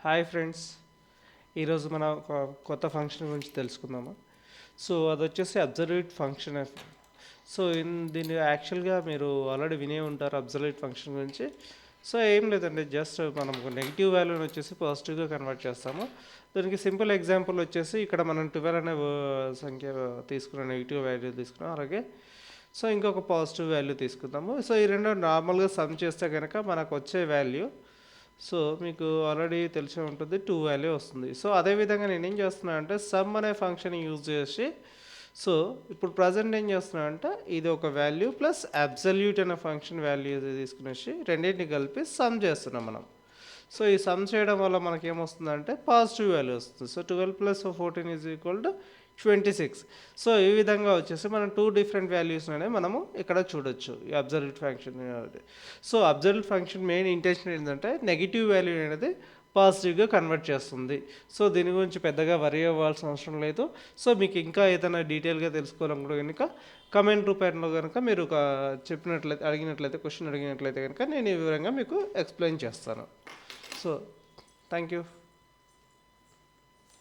Hi friends, ఈరోజు మనం ఒక కొత్త ఫంక్షన్ గురించి తెలుసుకుందాము. సో అది వచ్చేసి అబ్జర్వేట్ ఫంక్షన్. సో దీన్ని యాక్చువల్గా మీరు ఆల్రెడీ వినే ఉంటారు అబ్జర్వేట్ ఫంక్షన్ గురించి. సో ఏం లేదండి, జస్ట్ మనం నెగిటివ్ వాల్యూని వచ్చేసి పాజిటివ్గా కన్వర్ట్ చేస్తాము. దానికి సింపుల్ ఎగ్జాంపుల్ వచ్చేసి ఇక్కడ మనం 12 అనే సంఖ్య తీసుకున్నాం, నెగిటివ్ వాల్యూ తీసుకున్నాం. అలాగే సో ఇంకొక పాజిటివ్ వాల్యూ తీసుకుందాము. సో ఈ రెండు నార్మల్గా సమ్ చేస్తే కనుక మనకు వచ్చే వాల్యూ సో మీకు ఆల్రెడీ తెలిసే ఉంటుంది, 2 వాల్యూ వస్తుంది. సో అదేవిధంగా నేను ఏం చేస్తున్నా అంటే సమ్ అనే ఫంక్షన్ యూజ్ చేసి సో ఇప్పుడు ప్రజెంట్ ఏం చేస్తున్నా అంటే ఇది ఒక వాల్యూ ప్లస్ అబ్సల్యూట్ అనే ఫంక్షన్ వాల్యూ తీసుకునేసి రెండింటిని కలిపి సమ్ చేస్తున్నాం మనం. సో ఈ సమ్ చేయడం వల్ల మనకి ఏమొస్తుందంటే పాజిటివ్ వాల్యూ వస్తుంది. So 12 plus 14 is equal to 26. So ఈ విధంగా వచ్చేసి మనం 2 డిఫరెంట్ వాల్యూస్ అనేవి మనము ఇక్కడ చూడొచ్చు ఈ observed function. So observed function main intention ఏంటంటే నెగిటివ్ వాల్యూ అనేది పాజిటివ్గా కన్వర్ట్ చేస్తుంది. సో దీని గురించి పెద్దగా వరి అవ్వాల్సిన అవసరం లేదు. సో మీకు ఇంకా ఏదైనా డీటెయిల్గా తెలుసుకోవాలనుకుంటే కనుక కమెంట్ రూపంలో కనుక మీరు చెప్పినట్లయితే క్వశ్చన్ అడిగినట్లయితే కనుక నేను ఈ వివరంగా మీకు ఎక్స్ప్లెయిన్ చేస్తాను. So thank you.